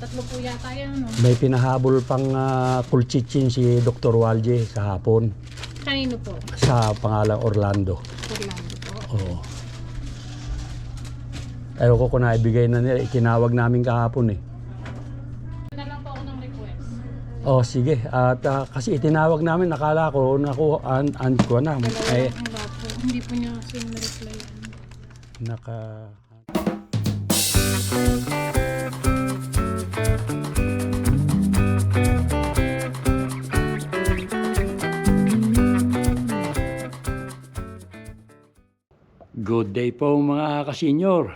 Tatlo po yata yan, no? May pinahabol pang kulchichin si Dr. Walje sa hapon. Kanino po? Sa pangalang Orlando. Orlando po. Oo. Ayaw ko kung naibigay na nila. Itinawag namin kahapon eh. Na lang po ako ng request. Oh, sige. At kasi itinawag namin, nakala ko, ko na. Dalawa Eh, lang ang lahat po. Hindi po niya kasi na-reply yan. naka... Good day po mga kasenyor.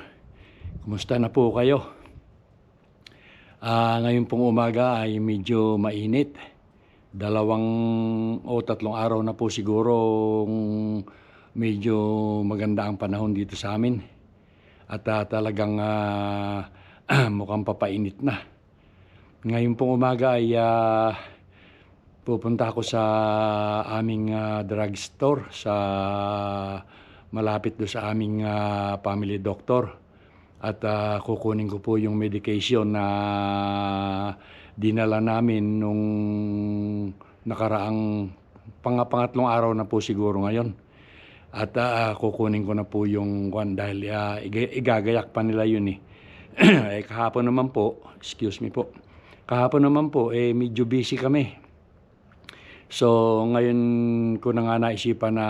Kumusta na po kayo? Ngayon pong umaga ay medyo mainit. 2 o 3 araw na po siguro medyo maganda ang panahon dito sa amin. At talagang mukhang papainit na. Ngayon pong umaga ay pupunta ako sa aming drugstore sa malapit do sa aming family doctor at kukunin ko po yung medication na dinala namin nung nakaraang pangatlong araw na po siguro ngayon at kukunin ko na po yung dahil igagayak pa nila yun eh. Kahapon naman po, excuse me po, kahapon naman po medyo busy kami. So ngayon ko na nga naisipan na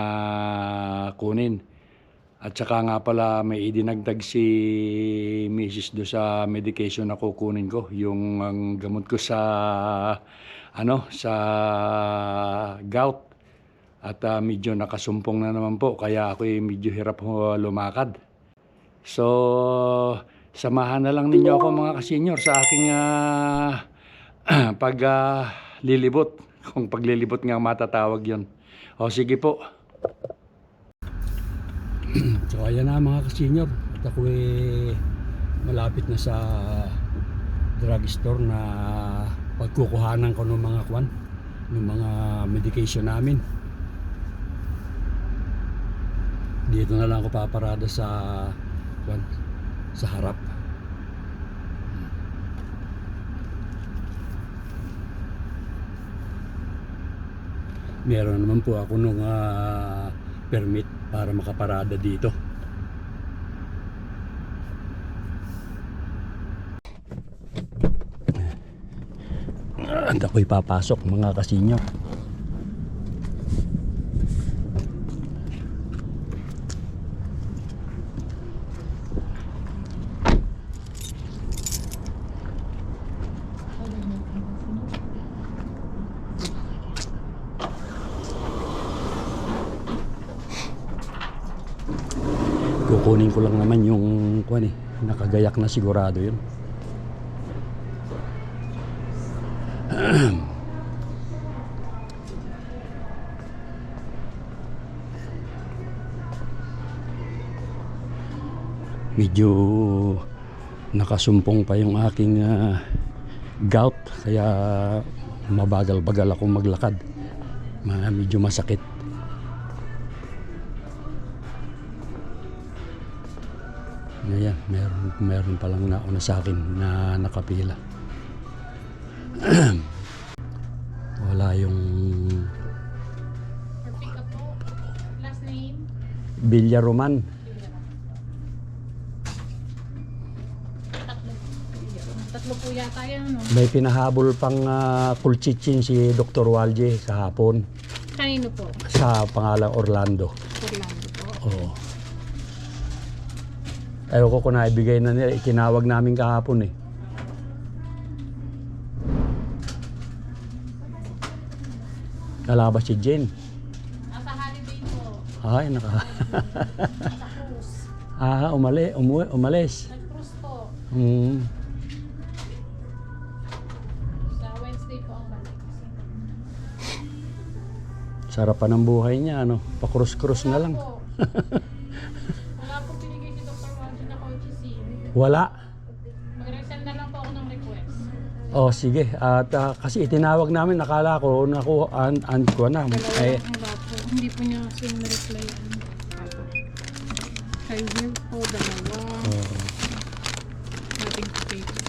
kunin. At saka nga pala may idinagdag si Mrs. do sa medication na kukunin ko. Yung gamot ko sa sa gout. At medyo nakasumpong na naman po kaya ako medyo hirap lumakad. So samahan na lang ninyo ako mga kasenyor sa aking paglilibot. Kung paglilibot nga matatawag yon. O sige po. So ayan na mga kasenyor. At ako malapit na sa drugstore na pagkukuhanan ko ng mga ng mga medication namin. Dito na lang ako paparada sa sa harap. Meron naman po ako nung permit para makaparada dito. At ako'y papasok mga kasenyor. Kukunin ko lang naman yung nakagayak na sigurado yun. Medyo nakasumpong pa yung aking gout kaya mabagal-bagal akong maglakad. Medyo masakit. Ayan, meron palang nauna sa akin na nakapila. Wala yung Pick up po. Last name? Villaroman. Tatlo po yata yan, no? May pinahabol pang kulchichin si Dr. Walje sa hapon. Kanino po? Sa pangalang Orlando. Orlando po. Oo. Ayaw ko kung naibigay na nila. Itinawag namin kahapon eh. Kalabas si Jen. Nasa holiday po. Ay, Nasa cruise. umalis. Nag-cruise po. Sa Wednesday po ang balik. Sarapan ng buhay niya, Pa-cross-cross na lang. Wala po binigay si Dr. Walje na kotse SIM. Wala. Mag-resend na lang po ako ng request. Oh, sige. At kasi itinawag namin, nakala ko na. Dalawa lang ang lahat po. Hindi po niya kasi na-reply yan. Kaya po, dalawa. Ating paper.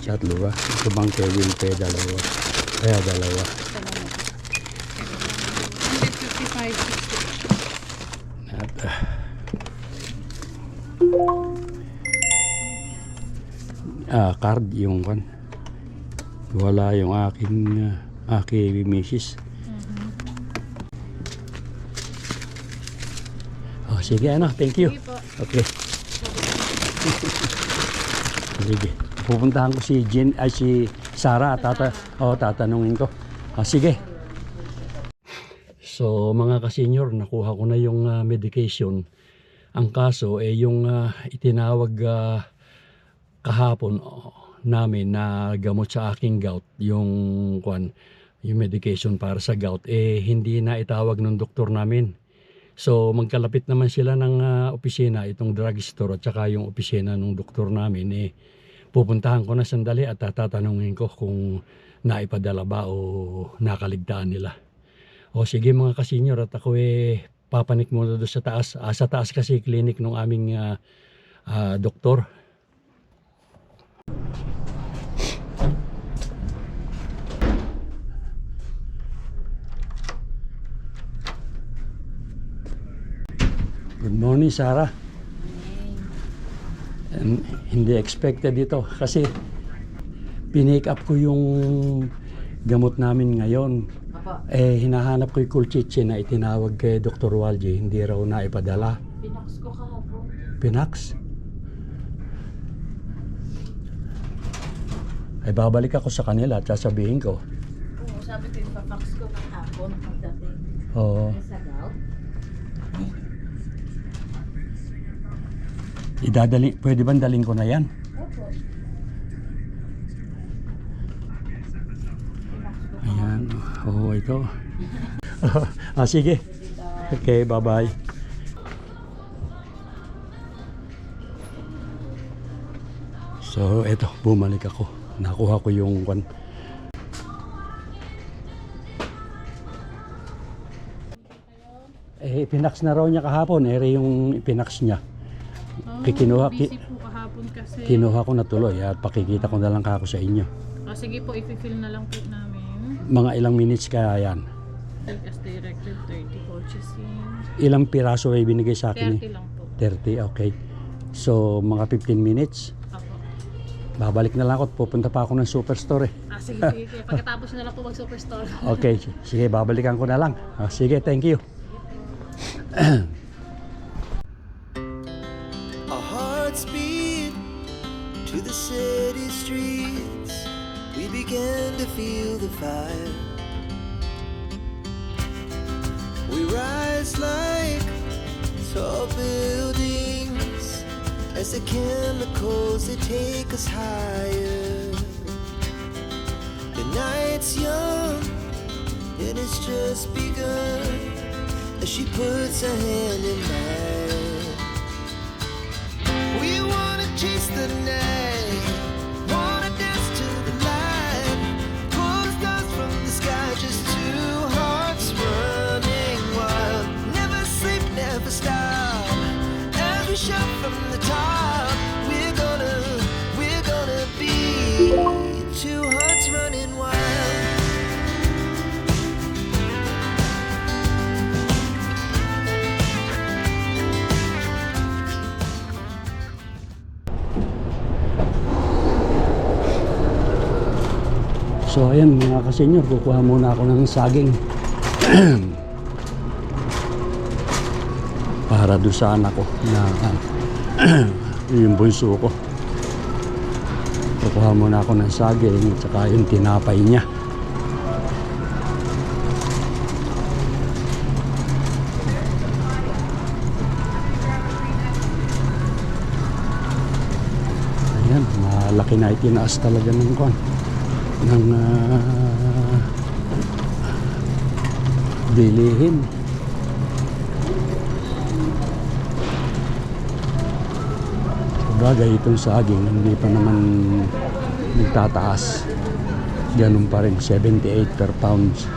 Tatlo ba? Ito bang kay Wilpe, dalawa. Kaya dalawa. 155.60. At, card yung kan. Wala yung aking misis. Oh, sige ano, thank you. Sige po. Okay. Sige. Pupuntahan ko si si Sarah, tatanungin ko. Sige. So mga ka-senior, nakuha ko na yung medication. Ang kaso yung itinawag kahapon namin na gamot sa aking gout, yung medication para sa gout, hindi na itawag ng doktor namin. So magkalapit naman sila ng opisina, itong drugstore at saka yung opisina ng doktor namin. Pupuntahan ko na sandali at tatanungin ko kung naipadala ba o nakaligtaan nila. O sige mga ka-senior, at ako papanik muna doon sa taas. Sa taas kasi clinic ng aming doktor. Good morning, Sarah. Hindi expected ito kasi pinick up ko yung gamot namin ngayon. Hinahanap ko yung kulchiche na itinawag kay Dr. Walji, hindi raw na ipadala. Pinax ko kahapon. Pinax? Babalik ako sa kanila at sasabihin ko. Oo, sabi ko yung papax ko kahapon pagdating. Oo. Sa gout. Pwede bang dalhin ko na yan? Opo. Ayan. Oo, ito. Sige. Okay, bye-bye. So, eto, bumalik ako. Nakuha ko yung pinax na raw niya kahapon. Yung pinax niya. Busy po kahapon kasi. Kinuha ko na tuloy at pakikita ko na lang kako sa inyo. Sige po, i-fill na lang po namin. Mga ilang minutes kaya yan? As directed, 30 coaches in. Ilang piraso ay binigay sa akin? 30 lang po. 30, okay. So, mga 15 minutes. Apo. Babalik na lang ako at pupunta pa ako ng superstore. Sige. Pagkatapos na lang po mag-superstore. Okay, sige, babalikan ko na lang. Sige, thank you. Our hearts beat to the city streets. We began to feel the fire. We rise like tall buildings as the chemicals they take us higher. The night's young and it's just begun as she puts her hand in mine. We wanna chase the night, wanna dance to the light, pull the stars from the sky, just two hearts running wild. Never sleep, never stop, as we shout from the top. We're gonna be two hearts running wild. So ayan mga ka-senior, kukuha muna ako ng saging para doon sa anak ko na yung bunso ko. Kukuha muna ako ng saging at saka yung tinapay niya. Ayan, malaki na itinaas talaga ng bilihin. Bagay itong saging hindi pa naman nagtataas, ganun pa rin, 78 per pounds.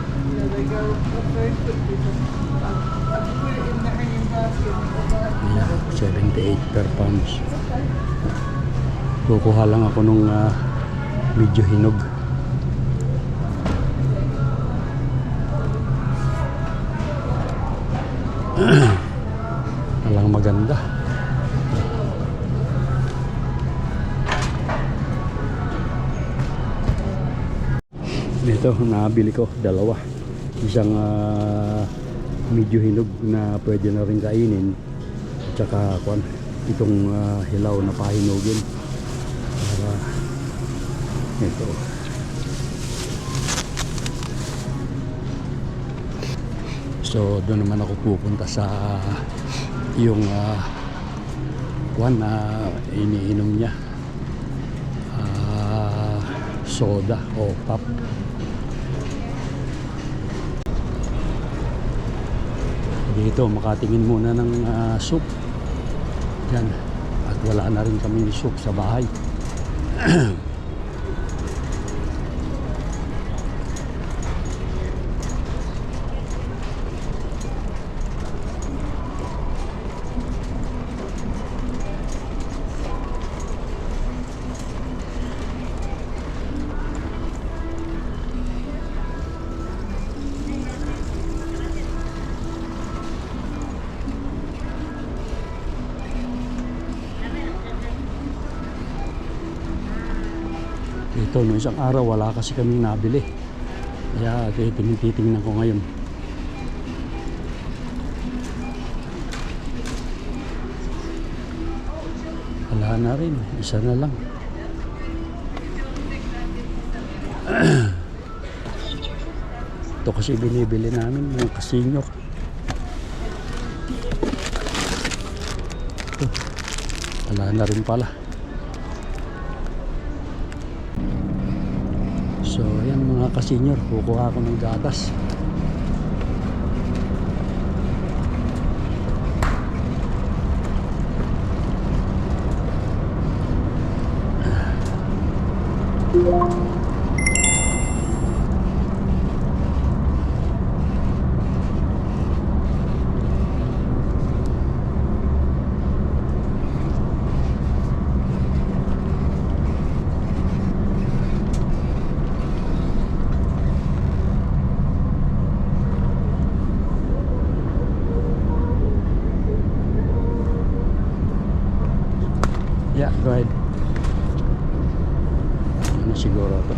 Yeah, 78 per pounds. Kukuha lang ako nung medyo hinog. Walang maganda. Ito, nabili ko dalawa. Isang medyo hinog na pwede na rin kainin. Tsaka itong hilaw na pahinugin. Para ito. So doon naman ako pupunta sa yung na iniinom niya. Soda o pop. Dito makatingin muna ng soup. Yan. At wala na rin kami soup sa bahay. Ito, no isang araw wala kasi kaming nabili. Kaya tinitingnan ko ngayon. Wala na rin, isa na lang. Ito kasi binibili namin yung kasinyor. Ito, wala na rin pala. So yan mga kasenyor, kukuha ako ng gatas. Yeah, go ahead. Ano siguro ito?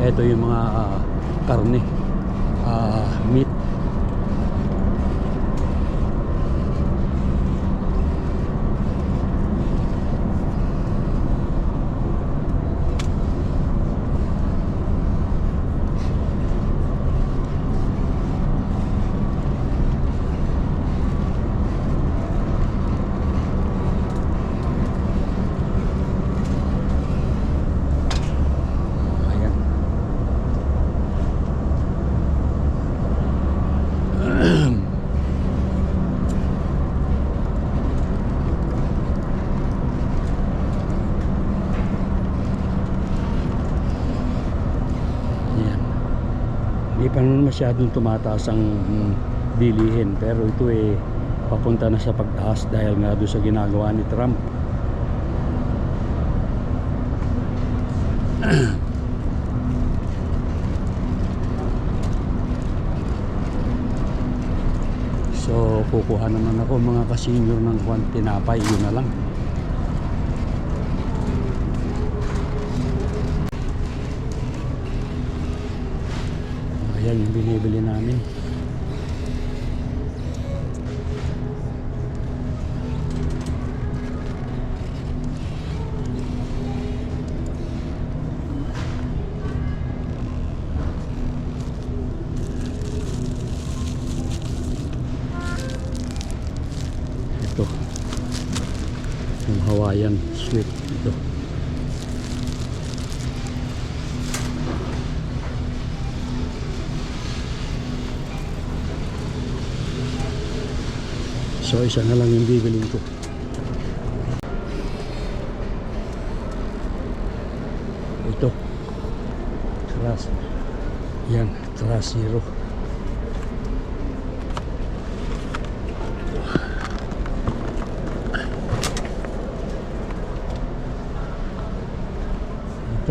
Ito yung mga karne, meat. Hindi pa naman masyadong tumataas ang bilihin, pero ito papunta na sa pagtaas dahil nga doon sa ginagawa ni Trump. So kukuha naman ako mga kasenyor ng tinapay, yun na lang. Ayan yung binibili namin. Ito yung Hawaiian sweet ito. So isa na lang yung bibilin ko. Ito Trust. Yan, Trust Zero.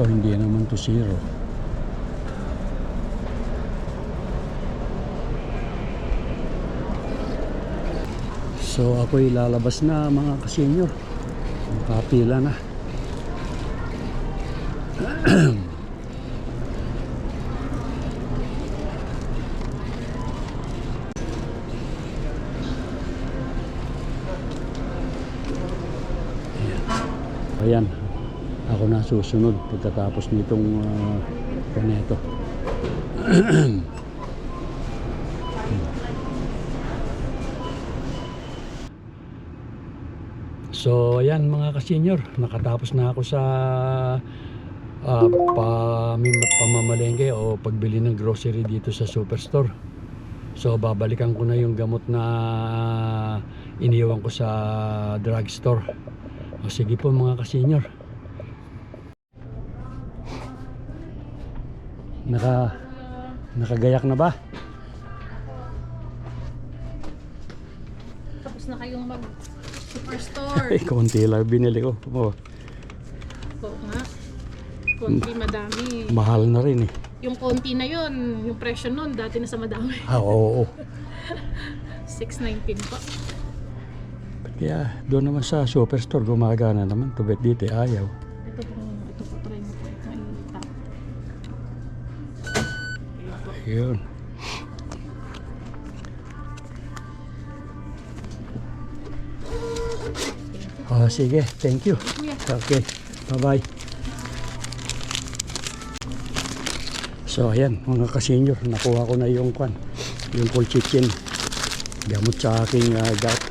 ito, hindi naman to zero. So ako'y lalabas na mga kasenyor. Kapila na. Ayan, ako na susunod pagkatapos nitong kaneto. So ayan mga kasenyor, nakatapos na ako sa pamamalengke o pagbili ng grocery dito sa superstore. So babalikan ko na yung gamot na iniwan ko sa drugstore. O sige po mga kasenyor. Nakagayak na ba? Tapos na kayong mag superstore. Ay, konti lang binili ko. Oh, Oo nga. Konti madami. mahal na rin eh. Yung konti na yun, yung presyo nun, dati na sa madami. Oo. 6.19 pa. Kaya doon naman sa superstore gumagana naman. Tubet dito ayaw. Ito po, try mo po. Ito ay top. Ayun. Oh, sige, thank you. Kuya. Okay, bye-bye. So ayan mga kasenyor, nakuha ko na yung kwan, yung colchicine, gamot sa aking gout.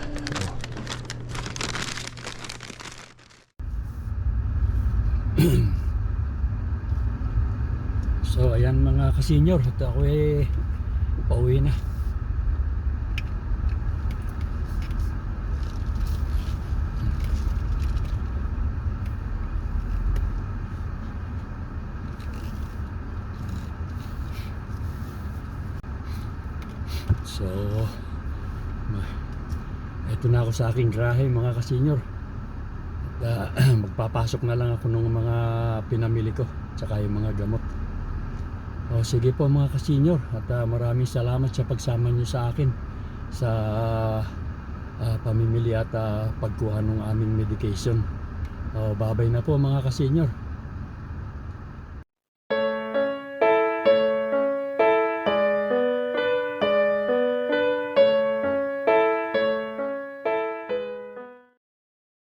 So ayan mga kasenyor, at ako pauwi na. So, eto na ako sa aking garahe mga kasenyor. At magpapasok na lang ako ng mga pinamili ko, tsaka yung mga gamot. O sige po mga kasenyor, at maraming salamat sa pagsama niyo sa akin sa pamimili at pagkuha ng aming medication. Babay na po mga kasenyor.